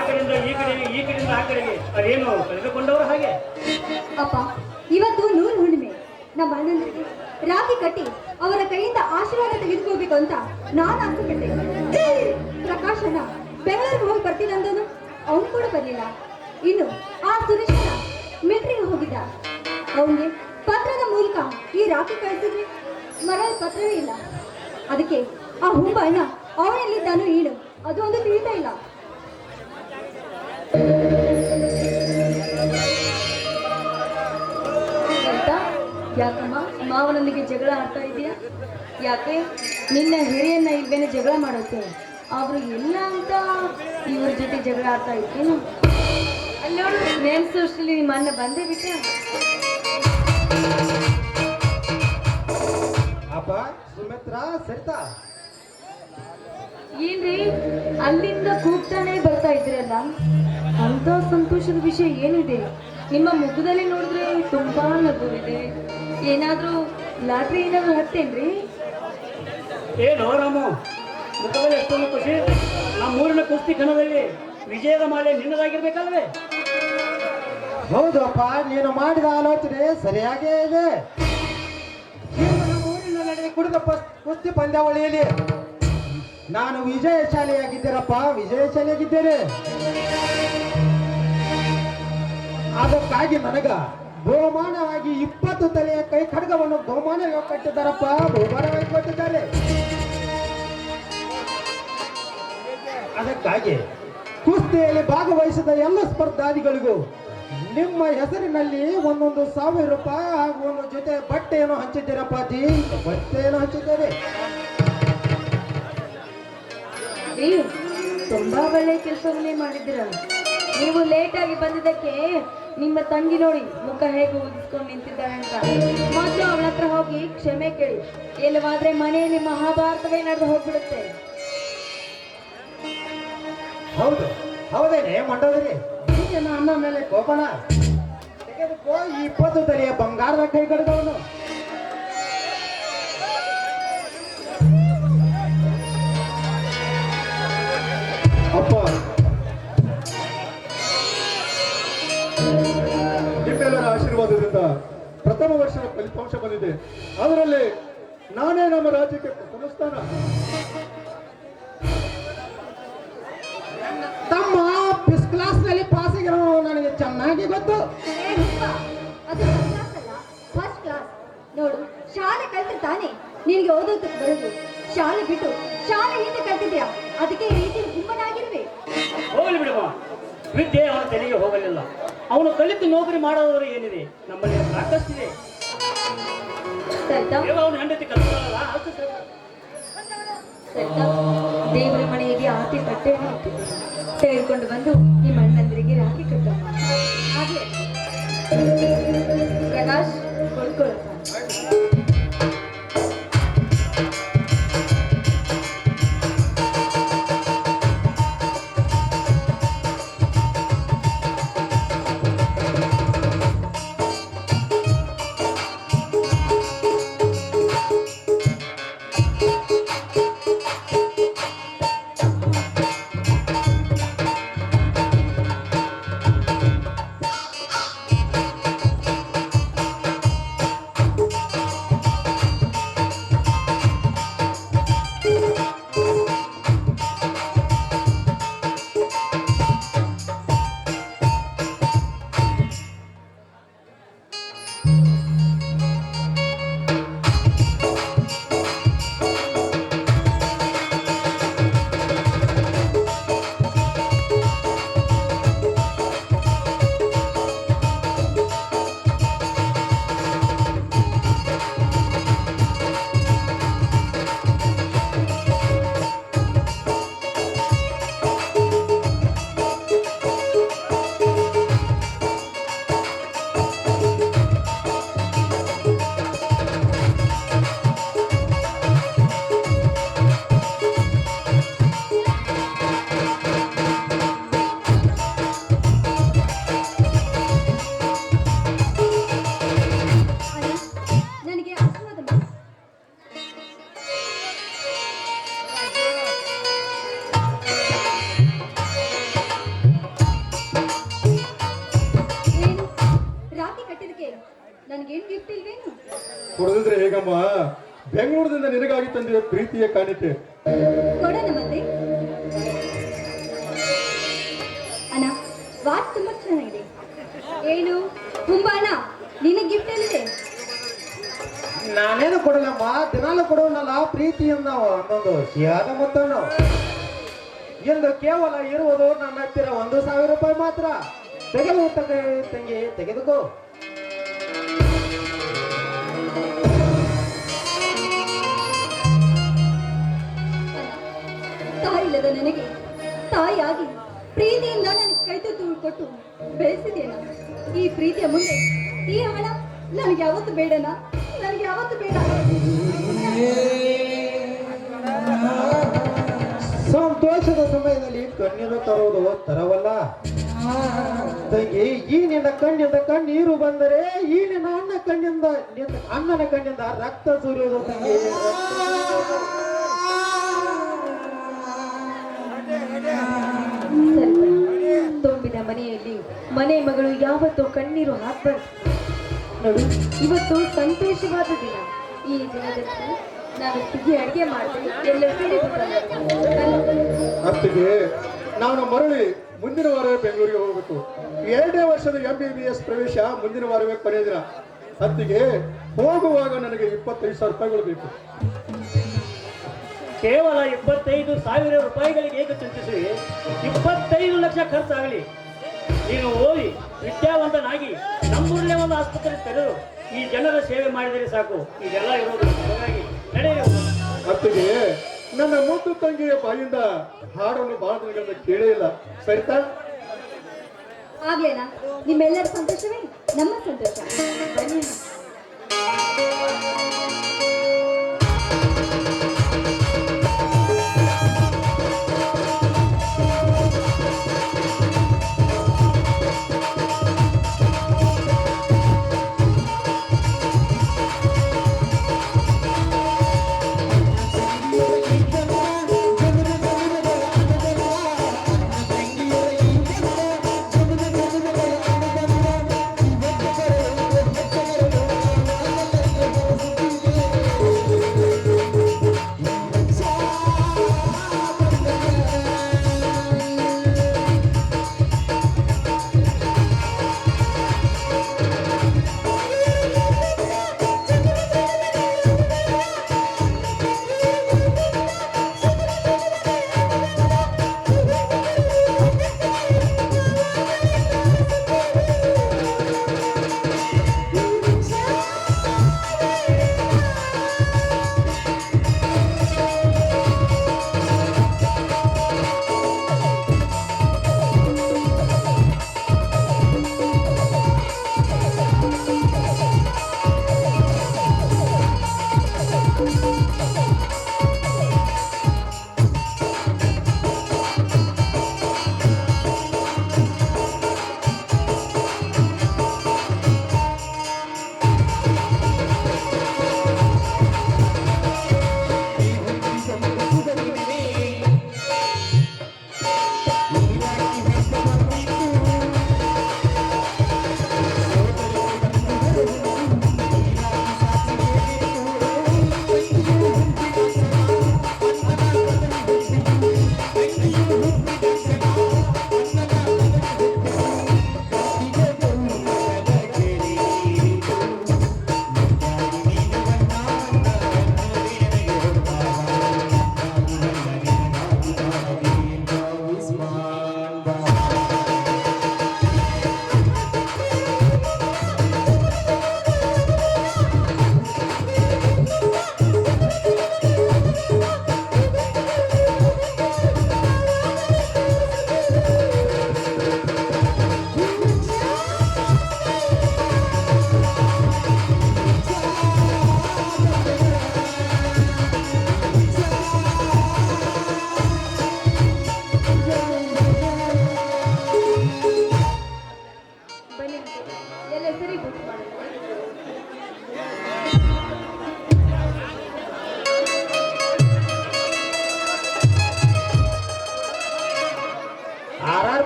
ಕಡೆಯಿಂದ ಈ ಕಡೆಗೆ ಈ ಕಡೆಯಿಂದ ಆ ಕಡೆಗೆ ಅದೇನು ಕಳೆದುಕೊಂಡವರು ಹಾಗೆ. ಅಪ್ಪ, ಇವತ್ತು ನೂರು ಹುಣ್ಣಿಮೆ. ನಮ್ಮ ಅಣ್ಣಂದಿರಿಗೆ ರಾಖಿ ಕಟ್ಟಿ ಅವರ ಕೈಯಿಂದ ಆಶೀರ್ವಾದ ತೆಗೆದುಕೋಬೇಕು ಅಂತ ನಾನು ಆಸೆಪಟ್ಟೆ. ಪ್ರಕಾಶನ ಬೆಂಗಳೂರಿಗೆ ಹೋಗಿ ಬರ್ತೀನಿ ಅಂದನು, ಅವನು ಕೂಡ ಬರಲಿಲ್ಲ. ಇನ್ನು ಆ ಸುರೇಶನ ಮಿಲಿಟರಿಗೆ ಹೋಗಿದ್ದ. ಅವನಿಗೆ ಪತ್ರದ ಮೂಲಕ ಈ ರಾಖಿ ಕಳಿಸಿದ್ವಿ, ಮರಳಿ ಪತ್ರವೇ ಇಲ್ಲ. ಅದಕ್ಕೆ ಆ ಹುಂಬಣ್ಣ ಅವನೆಲ್ಲಿದ್ದಾನು ಏನು ಅದು ಒಂದು ತಿಳಿತಾ ಇಲ್ಲ. ಯಾಕಮ್ಮ ಮಾವನೊಂದಿಗೆ ಜಗಳ ಆಡ್ತಾ ಇದೆಯಾ? ಯಾಕೆ ನಿನ್ನ ಹಿರಿಯನ್ನ ಇಲ್ವೇನೆ ಜಗಳ ಮಾಡೋಕೆ? ಅವರು ಇಲ್ಲ ಅಂತ ಇವ್ರ ಜೊತೆ ಜಗಳ ಆಡ್ತಾ ಇದ್ದೇನು? ಅಲ್ಲೋಡು ನೇಮ್ಸೋಷ್ಟರಲ್ಲಿ ನಿಮ್ಮ ಅಣ್ಣ ಬಂದೇ ಬಿಟ್ಟ. ಅಪ್ಪ, ಸುಮಿತ್ರಾ, ಸರಿತಾ ಏನ್ರಿ ಅಲ್ಲಿಂದ ಕೂಗ್ತಾನೆ ಬರ್ತಾ ಇದ್ರಲ್ಲ, ಅಂತ ಸಂತೋಷದ ವಿಷಯ ಏನಿದೆ? ನಿಮ್ಮ ಮುಖದಲ್ಲಿ ನೋಡಿದ್ರೆ ತುಂಬಾ ನಗುವಿದೆ. ಏನಾದ್ರೂ ಲಾಟ್ರಿ ಏನಾದ್ರು ಹತ್ತೇನ್ರಿ? ಏನು ರಾಮು, ಮುಖದಲ್ಲಿ ಎಷ್ಟೊಂದು ಖುಷಿ. ನಮ್ಮೂರಿನ ಕುಸ್ತಿ ಕಣದಲ್ಲಿ ವಿಜಯದ ಮಾಲೆ ನಿನ್ನದಾಗಿರ್ಬೇಕಲ್ವೇ? ಹೌದು ಅಪ್ಪ, ನೀನು ಮಾಡಿದ ಆಲೋಚನೆ ಸರಿಯಾಗೇ ಇದೆ. ನಮ್ಮ ಊರಿನ ನಡೆದ ಕುಡಿದ ಕುಸ್ತಿ ಪಂದ್ಯಾವಳಿಯಲ್ಲಿ ನಾನು ವಿಜಯಶಾಲಿಯಾಗಿದ್ದೇನಪ್ಪ, ವಿಜಯಶಾಲಿಯಾಗಿದ್ದೇನೆ. ಅದಕ್ಕಾಗಿ ನನಗ ಬಹುಮಾನವಾಗಿ 20 ತಲೆಯ ಕೈ ಖಡ್ಗವನ್ನು ಬಹುಮಾನವಾಗಿ ಕಟ್ಟಿದ್ದಾರಪ್ಪ, ಬಹುಮಾನವಾಗಿ ಕೊಟ್ಟಿದ್ದಾರೆ. ಅದಕ್ಕಾಗಿ ಕುಸ್ತಿಯಲ್ಲಿ ಭಾಗವಹಿಸಿದ ಎಲ್ಲ ಸ್ಪರ್ಧಾದಿಗಳಿಗೂ ನಿಮ್ಮ ಹೆಸರಿನಲ್ಲಿ 1,1000 ರೂಪಾಯಿ ಹಾಗೂ ಒಂದು ಜೊತೆ ಬಟ್ಟೆಯನ್ನು ಹಂಚಿದ್ದೀರಪ್ಪ ಅಜ್ಜಿ, ಬಟ್ಟೆಯನ್ನು ಹಂಚಿದ್ದೇನೆ. ತುಂಬಾ ಒಳ್ಳೆ ಕೆಲಸವನ್ನೇ ಮಾಡಿದ್ದೀರ. ನೀವು ಲೇಟ್ ಆಗಿ ಬಂದಿದ್ದಕ್ಕೆ ನಿಮ್ಮ ತಂಗಿ ನೋಡಿ ಮುಖ ಹೇಗೆ ಊದಿಸ್ಕೊಂಡು ನಿಂತಿದ್ದಾಳೆ ಅಂತ ಮೊದಲು ಅವಳ ಹತ್ರ ಹೋಗಿ ಕ್ಷಮೆ ಕೇಳಿ. ಇಲ್ಲವಾದ್ರೆ ಮನೆಯಲ್ಲಿ ಮಹಾಭಾರತವೇ ನಡೆದು ಹೋಗ್ಬಿಡುತ್ತೆ. ಹೌದು, ಹೌದೇನೆ ಮಂಡೋದರಿ, ಈಗ ನನ್ನ ಮೇಲೆ ಕೋಪಣ ತೆಗೆದುಕೋ ಈ 20 ತಲೆಯ ಬಂಗಾರದ ಕೈ ಕಡ್ಗವನ್ನು. ಅಪ್ಪ, ನಿಮ್ಮೆಲ್ಲರ ಆಶೀರ್ವಾದದಿಂದ ಪ್ರಥಮ ವರ್ಷದ ಫಲಿತಾಂಶ ಬಂದಿದೆ. ಅದರಲ್ಲಿ ನಾನೇ ನಮ್ಮ ರಾಜ್ಯಕ್ಕೆ ಪ್ರಥಮ ಸ್ಥಾನ. ತಮ್ಮ ಫಸ್ಟ್ ಕ್ಲಾಸ್ ನಲ್ಲಿ ಪಾಸ್ ಆಗಿರೋ ನನಗೆ ಚೆನ್ನಾಗಿ ಗೊತ್ತು. ಅದು ಫಸ್ಟ್ ಕ್ಲಾಸ್ ನೋಡು. ಶಾಲೆ ಕಲ್ತ ತಾನೆ ನಿನಗೆ ಓದೋದಕ್ಕೆ ಬರೋದು. ಶಾಲೆ ಬಿಟ್ಟು ಶಾಲೆ ಹಿಂದೆ ಕಲ್ತಿದ್ಯಾ, ಅದಕ್ಕೆ ಈ ರೀತಿ ಗುಮ್ಮನಾಗಿರುವೆ. ಹೋಗಲಿ ಬಿಡುವ, ವಿದ್ಯೆ ಅವನ ತಲೆಗೆ ಹೋಗಲಿಲ್ಲ. ಅವನು ಕಲಿತು ನೌಕರಿ ಮಾಡೋದ್ರೆ ಏನಿದೆ, ನಮ್ಮಲ್ಲಿ ಸಾಕಷ್ಟಿದೆ. ಅವನ ಹೆಂಡತಿ ಕಲ್ತಲ್ಲ, ದೇವರ ಮನೆಯಲ್ಲಿ ಆರತಿ ತಟ್ಟೆ ತೆಗೆದುಕೊಂಡು ಬಂದು ನಿಮ್ಮ ಅಣ್ಣಂದರಿಗೆ ರಾಖಿ ಕಟ್ಟಮ್ಮ. ಹಾಗೆ ಪ್ರಕಾಶ್ ಕೊಡ್ಕೊಳ್ಳ. ನನಗೇನು ಗಿಫ್ಟ್ ಇಲ್ವೇನು? ಕೊಡದಿದ್ರೆ ಹೇಗಮ್ಮ? ಬೆಂಗಳೂರಿನಿಂದ ನಿನಗಾಗಿ ತಂದಿರೋ ಪ್ರೀತಿಯ ಕಾಣಿಕೆ. ಕೊಡೋಣ ಮತ್ತೆ. ಅಣ್ಣ ವಾಚ್ ತುಂಬಾ ಚೆನ್ನಾಗಿದೆ. ಏನು ತುಂಬಾ ಅಣ್ಣ, ನಿನಗೆ ಗಿಫ್ಟ್ ಎಲ್ಲಿದೆ? ನಾನೇನು ಕೊಡಲಮ್ಮ, ದಿನಾಲು ಕೊಡೋನಲ್ಲ ಪ್ರೀತಿಯಿಂದ ಒಂದೊಂದು ಸಿಯಾದ ಮೊತ್ತವನ್ನು. ಎಂದು ಕೇವಲ ಇರುವುದು ನನ್ನ ಹತ್ತಿರ 1,000 ರೂಪಾಯಿ ಮಾತ್ರ. ತೆಗೆದು ತಂಗಿ ತೆಗೆದುಕೋ. ತಾಯಿಲ್ಲದ ನನಗೆ ತಾಯಿಯಾಗಿ ಪ್ರೀತಿಯಿಂದ ನನಗೆ ಕೈ ತುತ್ತು ಕೊಟ್ಟು ಬೆಳೆಸಿದೇನ. ಈ ಪ್ರೀತಿಯ ಮುಂದೆ ಈ ಹಣ ನನಗೆ ಯಾವತ್ತು ಬೇಡನ, ನನಗೆ ಯಾವತ್ತು ಬೇಡ. ಸಂತೋಷದ ಸಮಯದಲ್ಲಿ ಕಣ್ಣೀರು ತರುವುದು ತರವಲ್ಲ ತಂಗಿ. ಈ ನಿನ್ನ ಕಣ್ಣಿಂದ ಕಣ್ಣೀರು ಬಂದರೆ ಈ ನಿನ್ನ ಅಣ್ಣನ ಕಣ್ಣಿಂದ ರಕ್ತ ಸುರಿಯುವುದು ತಂಗಿ. ತುಂಬಿದ ಮನೆಯಲ್ಲಿ ಮನೆ ಮಗಳು ಯಾವತ್ತೂ ಕಣ್ಣೀರು ಹಾಕ್ಬಾರ್ದು. ನೋಡು, ಇವತ್ತು ಸಂತೋಷವಾದ ದಿನ. ಈ ದಿನದಲ್ಲಿ ನಾನು ಸಿಹಿ ಅಡಿಗೆ ಮಾಡಿದೆ, ಎಲ್ಲರೂ ಅತ್ತಿಗೆ ನಾನು ಮರಳಿ ಮುಂದಿನ ವಾರವೇ ಬೆಂಗಳೂರಿಗೆ ಹೋಗಬೇಕು. 2ನೇ ವರ್ಷದ MBBS ಪ್ರವೇಶ ಮುಂದಿನ ವಾರವೇ ಕೊನೆಯ ದಿನ. ಅತ್ತಿಗೆ ಹೋಗುವಾಗ ನನಗೆ 25,000 ರೂಪಾಯಿಗಳು ಬೇಕು. ಕೇವಲ 25,000 ರೂಪಾಯಿಗಳಿಗೆ ಹೇಗೆ ಚಿಂತಿಸಿ 25 ಲಕ್ಷ ಖರ್ಚಾಗಲಿ. ನೀನು ಓದಿ ವಿದ್ಯಾವಂತನಾಗಿ ನಮ್ಮೂರಲ್ಲೇ ಒಂದು ಆಸ್ಪತ್ರೆ ತೆರೆದು ಈ ಜನರ ಸೇವೆ ಮಾಡಿದರೆ ಸಾಕು. ಇದೆಲ್ಲ ಇರೋದು ಹಾಗಾಗಿ ನಡೆಯುವ. ಅತ್ತಿಗೆ ನನ್ನ ಮುದ್ದು ತಂಗಿಯ ಬಾಯಿಂದ ಹಾಡನ್ನು ಬಹಳ ದಿನಗಳಿಂದ ಕೇಳೇ ಇಲ್ಲ. ಸರಿತಾ? ಆಗ್ಲೇನಾ? ನಿಮ್ಮೆಲ್ಲರ ಸಂತೋಷವೇ ನಮ್ಮ ಸಂತೋಷ. ಬನ್ನಿ.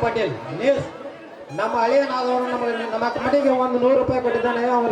ಪಟೇಲ್ ನ್ಯೂಸ್. ನಮ್ಮ ಹಳೆಯನಾದವರು ನಮ್ಮ ಮನೆಗೆ 100 ರೂಪಾಯಿ ಕೊಟ್ಟಿದ್ದಾನೆ.